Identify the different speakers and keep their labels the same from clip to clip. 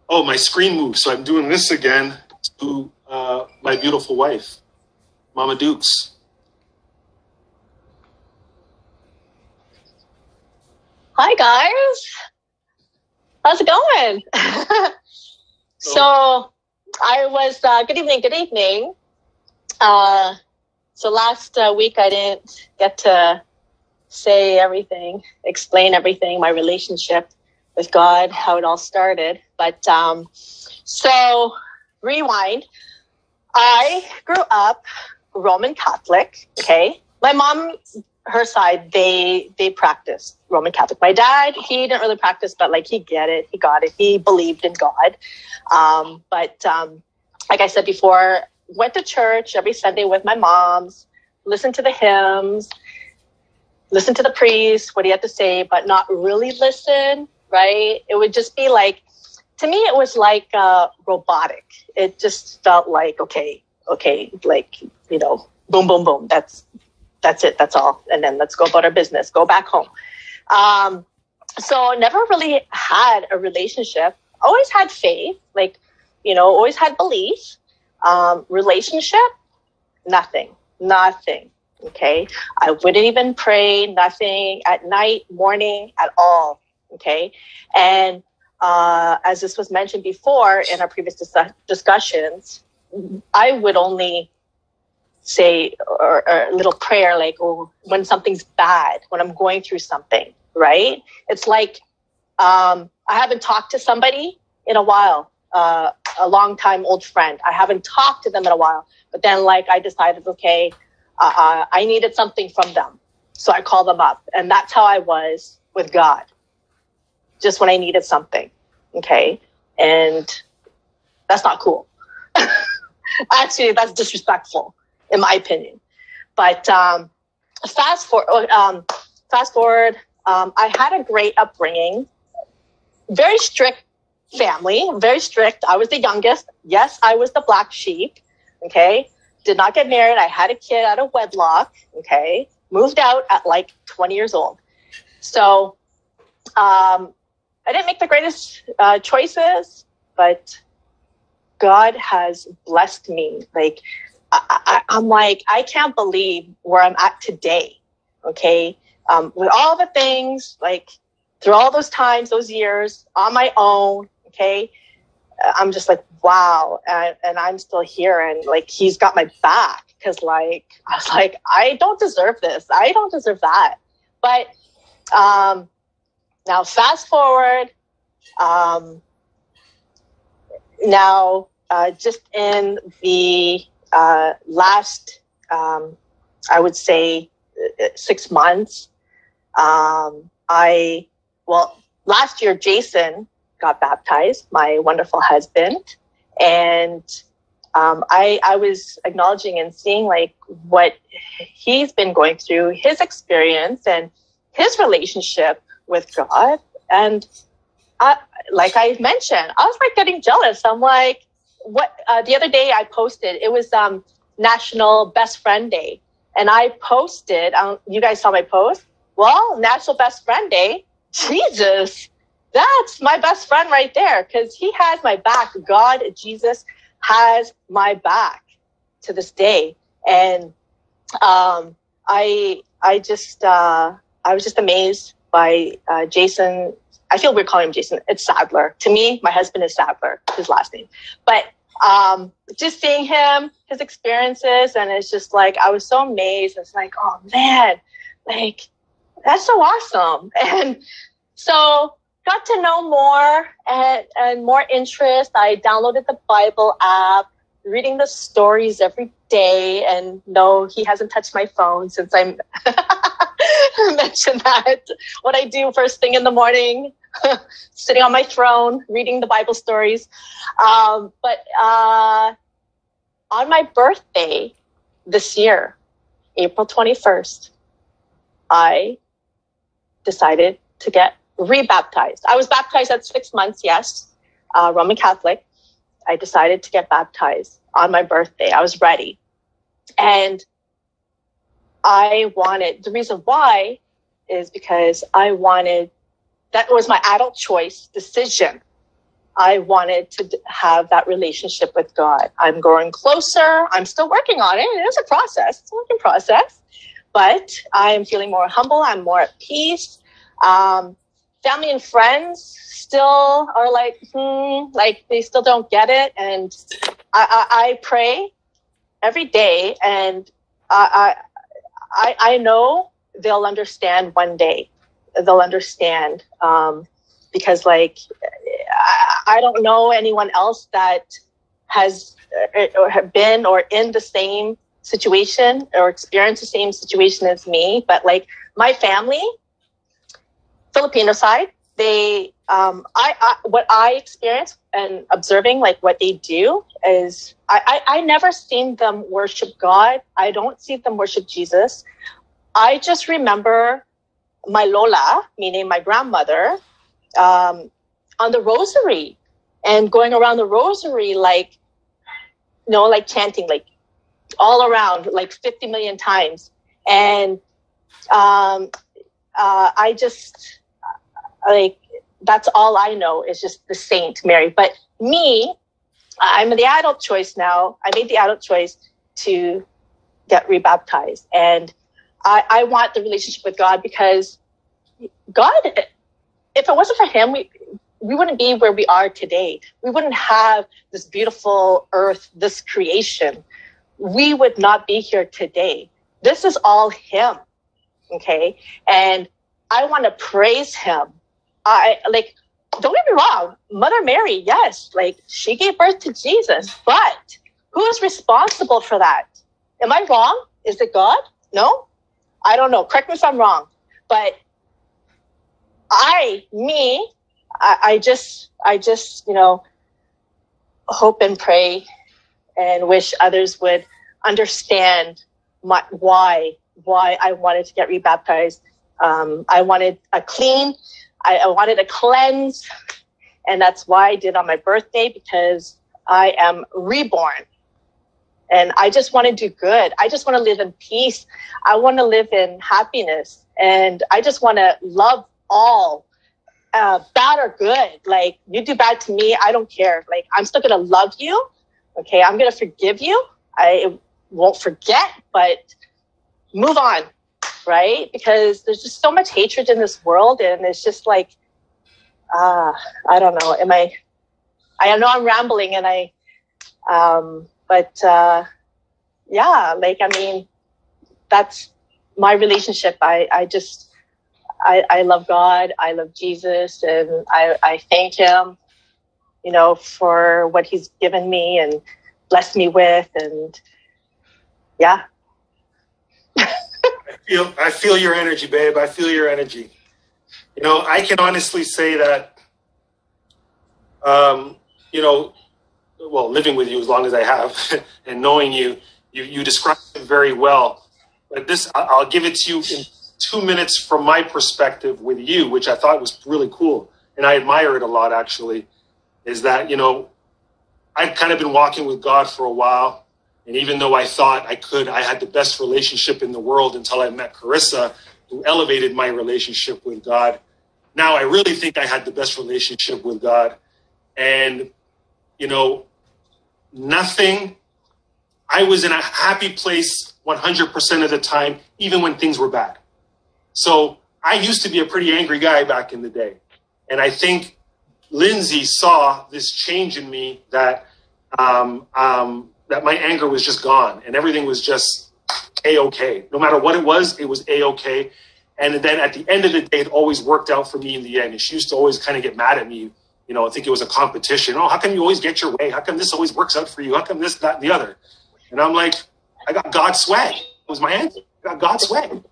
Speaker 1: Oh, my screen moved, so I'm doing this again to my beautiful wife, Mama Dukes.
Speaker 2: Hi, guys. How's it going? So I was, good evening, good evening. So last week I didn't get to say everything, explain everything, my relationship with God, how it all started. But so rewind. I grew up Roman Catholic. Okay, my mom, her side, they practiced Roman Catholic. My dad, he didn't really practice, but like he got it. He believed in God. But like I said before, went to church every Sunday with my moms, listened to the hymns, listened to the priest, what he had to say, but not really listen, right? It would just be like, to me, it was like robotic. It just felt like, okay, like, you know, boom, boom, boom. That's it. That's all. And then let's go about our business, go back home. So never really had a relationship. Always had faith, like, you know, always had belief. Relationship, nothing. Okay. I wouldn't even pray, nothing at night, morning, at all. Okay. And as this was mentioned before in our previous discussions, I would only say or a little prayer like, oh, when something's bad, when I'm going through something, right? It's like I haven't talked to somebody in a while, a long time old friend. I haven't talked to them in a while, but then like I decided, okay, I needed something from them. So I called them up, and that's how I was with God. Just when I needed something. Okay. And that's not cool. Actually, that's disrespectful in my opinion. But fast forward, I had a great upbringing, very strict family, very strict. I was the youngest. Yes, I was the black sheep. Okay. Did not get married. I had a kid out of wedlock. Okay. Moved out at like 20 years old. So I didn't make the greatest choices, but God has blessed me. Like, I'm like, I can't believe where I'm at today. Okay. With all the things, like through all those times, those years on my own. Okay. I'm just like, wow. And I'm still here. And like, he's got my back. Cause like, I was like, I don't deserve this. I don't deserve that. But, now fast forward, now, just in the, last, I would say 6 months, last year, Jason got baptized, my wonderful husband. And, I was acknowledging and seeing like what he's been going through, his experience and his relationship with God. And like I mentioned, I was like getting jealous. I'm like, what, the other day I posted, it was, National Best Friend Day. And I posted, you guys saw my post? Well, National Best Friend Day, Jesus, that's my best friend right there. Cause he has my back. God, Jesus has my back to this day. And, I was just amazed by, Jason. I feel weird calling him Jason. It's Sadler. To me, my husband is Sadler, his last name. But just seeing him, his experiences, and it's just like, I was so amazed. It's like, oh man, like, that's so awesome. And so got to know more and more interest. I downloaded the Bible app, reading the stories every day. And no, he hasn't touched my phone since I mentioned that. What I do first thing in the morning, sitting on my throne, reading the Bible stories. But on my birthday this year, April 21st, I decided to get rebaptized. I was baptized at 6 months, yes, Roman Catholic. I decided to get baptized on my birthday. I was ready. And the reason why is because I wanted, that was my adult choice decision. I wanted to have that relationship with God. I'm growing closer. I'm still working on it. It is a process. It's a work in process. But I'm feeling more humble. I'm more at peace. Family and friends still are like, like they still don't get it. And I pray every day, and I know they'll understand one day. They'll understand because, like, I don't know anyone else that has been or in the same situation or experienced the same situation as me. But like my family, Filipino side, they what I experience and observing like what they do is I never seen them worship God. I don't see them worship Jesus. I just remember my Lola, meaning my grandmother, on the rosary and going around the rosary, like, you know, like chanting, like all around, like 50 million times. And I just, like, that's all I know is just the Saint Mary. But me, I'm the adult choice now. I made the adult choice to get rebaptized. And I want the relationship with God, because God, if it wasn't for him, we wouldn't be where we are today. We wouldn't have this beautiful earth, this creation. We would not be here today. This is all him. Okay. And I want to praise him. Don't get me wrong, Mother Mary, yes, like she gave birth to Jesus, but who is responsible for that? Am I wrong? Is it God? No, I don't know. Correct me if I'm wrong, but I just, you know, hope and pray and wish others would understand why I wanted to get rebaptized. I wanted a clean, I wanted a cleanse, and that's why I did on my birthday, because I am reborn. And I just want to do good. I just want to live in peace. I want to live in happiness. And I just want to love all, bad or good. Like, you do bad to me, I don't care. Like, I'm still going to love you. Okay, I'm going to forgive you. I won't forget, but move on, right? Because there's just so much hatred in this world. And it's just like, I don't know. I know I'm rambling, and yeah, like, I mean, that's my relationship. I love God. I love Jesus, and I thank him, you know, for what he's given me and blessed me with. And yeah.
Speaker 1: I feel your energy, babe. I feel your energy. You know, I can honestly say that, you know, well, living with you as long as I have and knowing you described it very well. But this, I'll give it to you in 2 minutes from my perspective with you, which I thought was really cool. And I admire it a lot, actually, is that, you know, I've kind of been walking with God for a while. And even though I thought I had the best relationship in the world until I met Carissa, who elevated my relationship with God. Now I really think I had the best relationship with God. And, you know, I was in a happy place 100% of the time, even when things were bad. So I used to be a pretty angry guy back in the day. And I think Lindsay saw this change in me that my anger was just gone and everything was just A-okay. No matter what it was A-okay. And then at the end of the day, it always worked out for me in the end. And she used to always kind of get mad at me. You know, I think it was a competition. Oh, how come you always get your way? How come this always works out for you? How come this, that, and the other? And I'm like, I got God's swag. That was my answer. I got God's swag.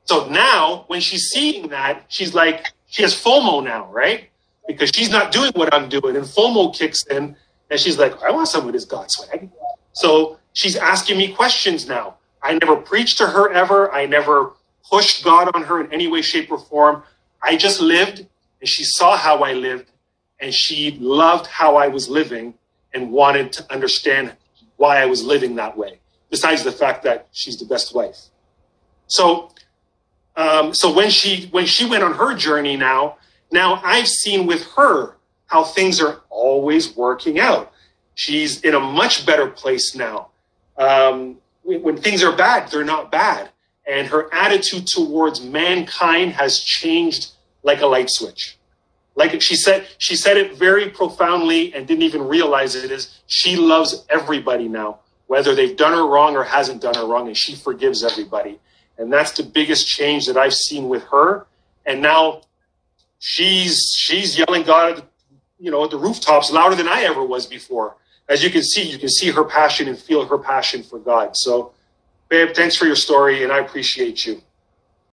Speaker 1: So now when she's seeing that, she's like, she has FOMO now, right? Because she's not doing what I'm doing. And FOMO kicks in. And she's like, I want some of this God swag. So she's asking me questions now. I never preached to her ever. I never pushed God on her in any way, shape, or form. I just lived, and she saw how I lived, and she loved how I was living and wanted to understand why I was living that way, besides the fact that she's the best wife. So when she went on her journey now I've seen with her how things are always working out. She's in a much better place now. When things are bad, they're not bad. And her attitude towards mankind has changed like a light switch. Like she said it very profoundly and didn't even realize it, is she loves everybody now, whether they've done her wrong or hasn't done her wrong, and she forgives everybody. And that's the biggest change that I've seen with her. And now she's yelling God, at the rooftops louder than I ever was before. As you can see her passion and feel her passion for God. So, babe, thanks for your story, and I appreciate you.